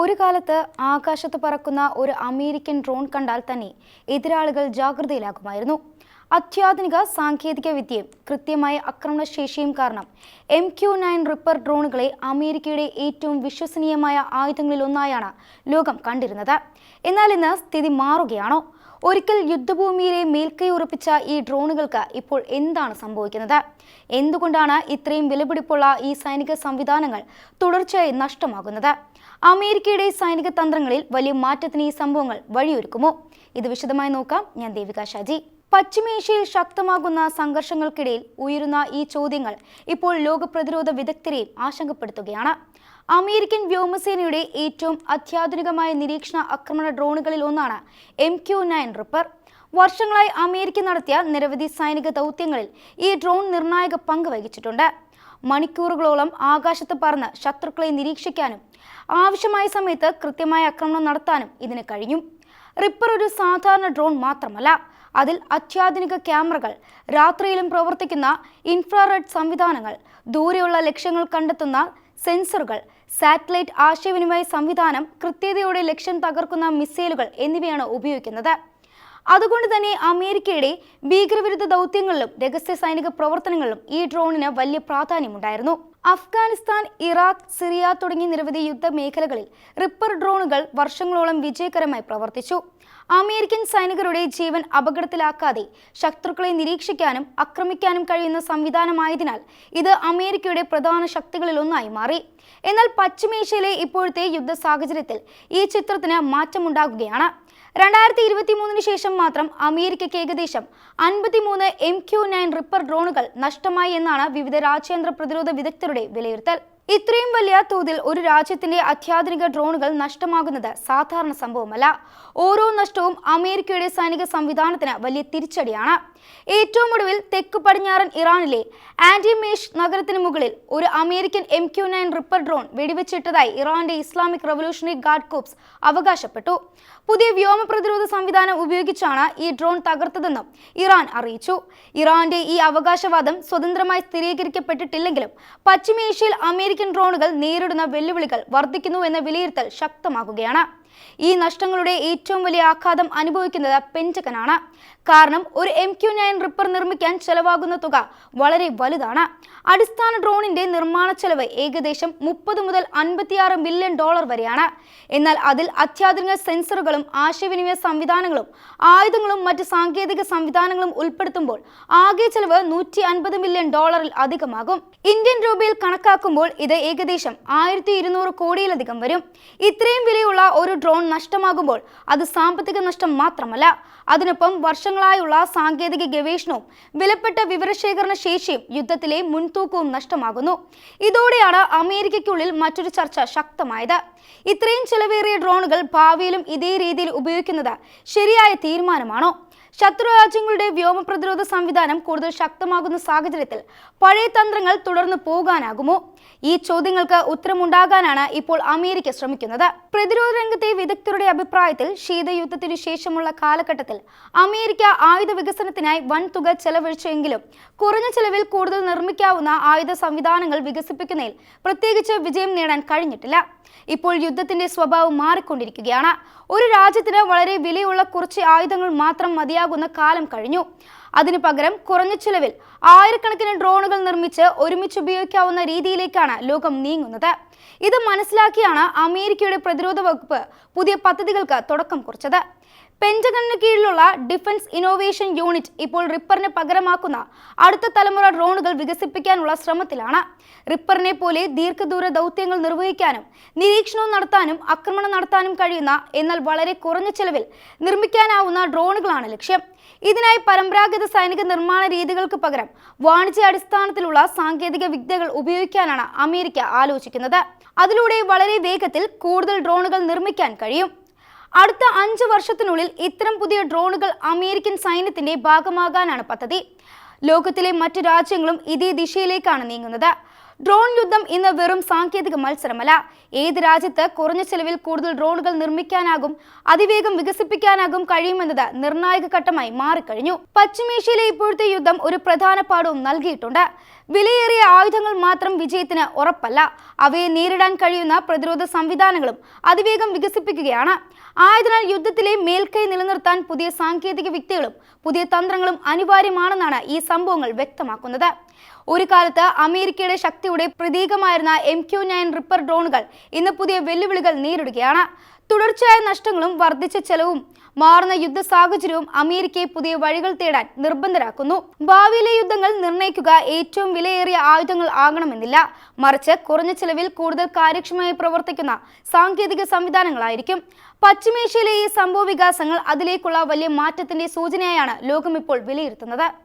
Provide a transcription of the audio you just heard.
ഒരു കാലത്ത് ആകാശത്ത് പറക്കുന്ന ഒരു അമേരിക്കൻ ഡ്രോൺ കണ്ടാൽ തന്നെ എതിരാളികൾ ജാഗ്രതയിലാകുമായിരുന്നു. അത്യാധുനിക സാങ്കേതിക വിദ്യയും കൃത്യമായ ആക്രമണശേഷിയും കാരണം MQ-9 റിപ്പർ ഡ്രോണുകളെ അമേരിക്കയുടെ ഏറ്റവും വിശ്വസനീയമായ ആയുധങ്ങളിലൊന്നായാണ് ലോകം കണ്ടിരുന്നത്. എന്നാൽ ഇന്ന് സ്ഥിതി മാറുകയാണോ? ഒരിക്കൽ യുദ്ധഭൂമിയിലെ മേൽക്കൈ ഉറപ്പിച്ച ഈ ഡ്രോണുകൾക്ക് ഇപ്പോൾ എന്താണ് സംഭവിക്കുന്നത്? എന്തുകൊണ്ടാണ് ഇത്രയും വിലപിടിപ്പുള്ള ഈ സൈനിക സംവിധാനങ്ങൾ തുടർച്ചയായി നഷ്ടമാകുന്നത്? അമേരിക്കയുടെ സൈനിക തന്ത്രങ്ങളിൽ വലിയ മാറ്റത്തിന് ഈ സംഭവങ്ങൾ വഴിയൊരുക്കുമോ? ഇത് വിശദമായി നോക്കാം. ഞാൻ ദേവിക ഷാജി. പശ്ചിമേഷ്യയിൽ ശക്തമാകുന്ന സംഘർഷങ്ങൾക്കിടയിൽ ഉയരുന്ന ഈ ചോദ്യങ്ങൾ ഇപ്പോൾ ലോക പ്രതിരോധ വിദഗ്ധരെയും ആശങ്കപ്പെടുത്തുകയാണ്. അമേരിക്കൻ വ്യോമസേനയുടെ ഏറ്റവും അത്യാധുനികമായ നിരീക്ഷണ ആക്രമണ ഡ്രോണുകളിൽ ഒന്നാണ് MQ-9 റിപ്പർ. വർഷങ്ങളായി അമേരിക്ക നടത്തിയ നിരവധി സൈനിക ദൗത്യങ്ങളിൽ ഈ ഡ്രോൺ നിർണായക പങ്ക് വഹിച്ചിട്ടുണ്ട്. മണിക്കൂറുകളോളം ആകാശത്ത് പറന്ന് ശത്രുക്കളെ നിരീക്ഷിക്കാനും ആവശ്യമായ സമയത്ത് കൃത്യമായ ആക്രമണം നടത്താനും ഇതിന് കഴിഞ്ഞു. റിപ്പർ ഒരു സാധാരണ ഡ്രോൺ മാത്രമല്ല, അതിൽ അത്യാധുനിക ക്യാമറകൾ, രാത്രിയിലും പ്രവർത്തിക്കുന്ന ഇൻഫ്രാറെഡ് സംവിധാനങ്ങൾ, ദൂരെയുള്ള ലക്ഷ്യങ്ങൾ കണ്ടെത്തുന്ന സെൻസറുകൾ, സാറ്റലൈറ്റ് ആശയവിനിമയ സംവിധാനം, കൃത്യതയോടെ ലക്ഷ്യം തകർക്കുന്ന മിസൈലുകൾ എന്നിവയാണ് ഉപയോഗിക്കുന്നത്. അതുകൊണ്ട് തന്നെ അമേരിക്കയുടെ ഭീകരവിരുദ്ധ ദൗത്യങ്ങളിലും രഹസ്യ സൈനിക പ്രവർത്തനങ്ങളിലും ഈ ഡ്രോണിന് വലിയ പ്രാധാന്യമുണ്ടായിരുന്നു. അഫ്ഗാനിസ്ഥാൻ, ഇറാഖ്, സിറിയ തുടങ്ങിയ നിരവധി യുദ്ധമേഖലകളിൽ റിപ്പർ ഡ്രോണുകൾ വർഷങ്ങളോളം വിജയകരമായി പ്രവർത്തിച്ചു. അമേരിക്കൻ സൈനികരുടെ ജീവൻ അപകടത്തിലാക്കാതെ ശത്രുക്കളെ നിരീക്ഷിക്കാനും ആക്രമിക്കാനും കഴിയുന്ന സംവിധാനമായതിനാൽ ഇത് അമേരിക്കയുടെ പ്രധാന ശക്തികളിൽ ഒന്നായി മാറി. എന്നാൽ പശ്ചിമേഷ്യയിലെ ഇപ്പോഴത്തെ യുദ്ധ സാഹചര്യത്തിൽ ഈ ചിത്രത്തിന് മാറ്റമുണ്ടാകുകയാണ്. 2023 ശേഷം മാത്രം അമേരിക്കയ്ക്ക് ഏകദേശം 53 MQ-9 റിപ്പർ ഡ്രോണുകൾ നഷ്ടമായി എന്നാണ് വിവിധ രാജ്യാന്തര പ്രതിരോധ വിദഗ്ധരുടെ വിലയിരുത്തൽ. ഇത്രയും വലിയ തോതിൽ ഒരു രാജ്യത്തിന്റെ അത്യാധുനിക ഡ്രോണുകൾ നഷ്ടമാകുന്നത് സാധാരണ സംഭവമല്ല. ഓരോ നഷ്ടവും അമേരിക്കയുടെ സൈനിക സംവിധാനത്തിന് വലിയ തിരിച്ചടിയാണ്. ഏറ്റവും ഒടുവിൽ തെക്ക് പടിഞ്ഞാറൻ ഇറാനിലെ ആന്റിമേഷ് നഗരത്തിന് മുകളിൽ ഒരു അമേരിക്കൻ MQ-9 റിപ്പർ ഡ്രോൺ വെടിവെച്ചിട്ടതായി ഇറാന്റെ ഇസ്ലാമിക് റവല്യൂഷണറി ഗാർഡ് കോർപ്സ് അവകാശപ്പെട്ടു. പുതിയ വ്യോമ പ്രതിരോധ സംവിധാനം ഉപയോഗിച്ചാണ് ഈ ഡ്രോൺ തകർത്തതെന്നും ഇറാൻ അറിയിച്ചു. ഇറാന്റെ ഈ അവകാശവാദം സ്വതന്ത്രമായി സ്ഥിരീകരിക്കപ്പെട്ടിട്ടില്ലെങ്കിലും പശ്ചിമേഷ്യയിൽ അമേരിക്കൻ ഡ്രോണുകൾ നേരിടുന്ന വെല്ലുവിളികൾ വർദ്ധിക്കുന്നു എന്ന വിലയിരുത്തൽ ശക്തമാകുകയാണ്. ഈ നഷ്ടങ്ങളുടെ ഏറ്റവും വലിയ ആഘാതം അനുഭവിക്കുന്നത് പെന്റഗനാണ്. കാരണം ഒരു MQ-9 റിപ്പർ നിർമ്മിക്കാൻ ചെലവാകുന്ന തുക വളരെ വലുതാണ്. അടിസ്ഥാന ഡ്രോണിന്റെ നിർമ്മാണ ചെലവ് ഏകദേശം 30 മുതൽ 56 മില്യൺ ഡോളർ വരെയാണ്. എന്നാൽ അതിൽ അത്യാധുനിക സെൻസറുകളും ആശയവിനിമയ സംവിധാനങ്ങളും ആയുധങ്ങളും മറ്റ് സാങ്കേതിക സംവിധാനങ്ങളും ഉൾപ്പെടുത്തുമ്പോൾ ആകെ ചെലവ് 150 മില്യൺ ഡോളറിൽ അധികമാകും. ഇന്ത്യൻ രൂപയിൽ കണക്കാക്കുമ്പോൾ ഇത് ഏകദേശം 1200 കോടിയിലധികം വരും. ഇത്രയും വിലയുള്ള ഒരു ഡ്രോൺ നഷ്ടമാകുമ്പോൾ അത് സാമ്പത്തിക നഷ്ടം മാത്രമല്ല, അതിനൊപ്പം വർഷങ്ങളായുള്ള സാങ്കേതിക ഗവേഷണവും വിലപ്പെട്ട വിവരശേഖരണ ശേഷിയും യുദ്ധത്തിലെ മുൻതൂക്കവും നഷ്ടമാകുന്നു. ഇതോടെയാണ് അമേരിക്കയ്ക്കുള്ളിൽ മറ്റൊരു ചർച്ച ശക്തമായത്. ഇത്രയും ചെലവേറിയ ഡ്രോണുകൾ ഭാവിയിലും ഇതേ രീതിയിൽ ഉപയോഗിക്കുന്നത് ശരിയായ തീരുമാനമാണോ? ശത്രു രാജ്യങ്ങളുടെ വ്യോമ പ്രതിരോധ സംവിധാനം കൂടുതൽ ശക്തമാകുന്ന സാഹചര്യത്തിൽ പഴയ തന്ത്രങ്ങൾ തുടർന്ന് പോകാനാകുമോ? ഈ ചോദ്യങ്ങൾക്ക് ഉത്തരമുണ്ടാകാനാണ് ഇപ്പോൾ അമേരിക്ക ശ്രമിക്കുന്നത്. പ്രതിരോധ രംഗത്തെ വിദഗ്ധരുടെ അഭിപ്രായത്തിൽ ശീതയുദ്ധത്തിനു ശേഷമുള്ള കാലഘട്ടത്തിൽ അമേരിക്ക ആയുധ വികസനത്തിനായി വൻ തുക ചെലവഴിച്ചെങ്കിലും കുറഞ്ഞ ചെലവിൽ കൂടുതൽ നിർമ്മിക്കാവുന്ന ആയുധ സംവിധാനങ്ങൾ വികസിപ്പിക്കുന്നതിൽ പ്രത്യേകിച്ച് വിജയം നേടാൻ കഴിഞ്ഞിട്ടില്ല. ഇപ്പോൾ യുദ്ധത്തിന്റെ സ്വഭാവം മാറിക്കൊണ്ടിരിക്കുകയാണ്. ഒരു രാജ്യത്തിന് വളരെ വിലയുള്ള കുറച്ച് ആയുധങ്ങൾ മാത്രം മതിയാകുന്ന കാലം കഴിഞ്ഞു. അതിനു പകരം കുറഞ്ഞ ചിലവിൽ ആയിരക്കണക്കിന് ഡ്രോണുകൾ നിർമ്മിച്ച് ഒരുമിച്ച് ഉപയോഗിക്കാവുന്ന രീതിയിലേക്കാണ് ലോകം നീങ്ങുന്നത്. ഇത് മനസ്സിലാക്കിയാണ് അമേരിക്കയുടെ പ്രതിരോധ വകുപ്പ് പുതിയ പദ്ധതികൾക്ക് തുടക്കം കുറിച്ചത്. പെന്റഗണിന് കീഴിലുള്ള ഡിഫൻസ് ഇന്നോവേഷൻ യൂണിറ്റ് ഇപ്പോൾ റിപ്പറിനെ പകരമാക്കുന്ന അടുത്ത തലമുറ ഡ്രോണുകൾ വികസിപ്പിക്കാനുള്ള ശ്രമത്തിലാണ്. റിപ്പറിനെ പോലെ ദീർഘദൂര ദൗത്യങ്ങൾ നിർവഹിക്കാനും നിരീക്ഷണവും നടത്താനും ആക്രമണം നടത്താനും കഴിയുന്ന എന്നാൽ വളരെ കുറഞ്ഞ ചെലവിൽ നിർമ്മിക്കാനാവുന്ന ഡ്രോണുകളാണ് ലക്ഷ്യം. ഇതിനായി പരമ്പരാഗത സൈനിക നിർമ്മാണ രീതികൾക്ക് പകരം വാണിജ്യാടിസ്ഥാനത്തിലുള്ള സാങ്കേതിക വിദ്യകൾ ഉപയോഗിക്കാനാണ് അമേരിക്ക ആലോചിക്കുന്നത്. അതിലൂടെ വളരെ വേഗത്തിൽ കൂടുതൽ ഡ്രോണുകൾ നിർമ്മിക്കാൻ കഴിയും. അടുത്ത 5 വർഷത്തിനുള്ളിൽ ഇത്തരം പുതിയ ഡ്രോണുകൾ അമേരിക്കൻ സൈന്യത്തിന്റെ ഭാഗമാകാനാണ് പദ്ധതി. ലോകത്തിലെ മറ്റ് രാജ്യങ്ങളും ഇതേ ദിശയിലേക്കാണ് നീങ്ങുന്നത്. ഡ്രോൺ യുദ്ധം ഇന്ന് വെറും സാങ്കേതിക മത്സരമല്ല. ഏത് രാജ്യത്ത് കുറഞ്ഞ ചെലവിൽ കൂടുതൽ ഡ്രോണുകൾ നിർമ്മിക്കാനാകും, അതിവേഗം വികസിപ്പിക്കാനാകും കഴിയുമെന്നത് നിർണായക ഘട്ടമായി മാറിക്കഴിഞ്ഞു. പശ്ചിമേഷ്യയിലെ ഇപ്പോഴത്തെ യുദ്ധം ഒരു പ്രധാന പാഠവും നൽകിയിട്ടുണ്ട്. വിലയേറിയ ആയുധങ്ങൾ മാത്രം വിജയത്തിന് ഉറപ്പല്ല. അവയെ നേരിടാൻ കഴിയുന്ന പ്രതിരോധ സംവിധാനങ്ങളും അതിവേഗം വികസിപ്പിക്കുകയാണ്. ആയതിനാൽ യുദ്ധത്തിലെ മേൽക്കൈ നിലനിർത്താൻ പുതിയ സാങ്കേതിക വിദ്യകളും പുതിയ തന്ത്രങ്ങളും അനിവാര്യമാണെന്നാണ് ഈ സംഭവങ്ങൾ വ്യക്തമാക്കുന്നത്. ഒരു കാലത്ത് അമേരിക്കയുടെ ശക്തിയുടെ പ്രതീകമായിരുന്ന MQ-9 റിപ്പർ ഡ്രോണുകൾ ഇന്ന് പുതിയ വെല്ലുവിളികൾ നേരിടുകയാണ്. തുടർച്ചയായ നഷ്ടങ്ങളും വർദ്ധിച്ച ചെലവും മാറുന്ന യുദ്ധ സാഹചര്യവും അമേരിക്കയെ പുതിയ വഴികൾ തേടാൻ നിർബന്ധരാക്കുന്നു. ഭാവിയിലെ യുദ്ധങ്ങൾ നിർണ്ണയിക്കുക ഏറ്റവും വിലയേറിയ ആയുധങ്ങൾ ആകണമെന്നില്ല, മറിച്ച് കുറഞ്ഞ ചെലവിൽ കൂടുതൽ കാര്യക്ഷമമായി പ്രവർത്തിക്കുന്ന സാങ്കേതിക സംവിധാനങ്ങളായിരിക്കും. പശ്ചിമേഷ്യയിലെ ഈ സംഭവ വികാസങ്ങൾ അതിലേക്കുള്ള വലിയ മാറ്റത്തിന്റെ സൂചനയായാണ് ലോകം ഇപ്പോൾ വിലയിരുത്തുന്നത്.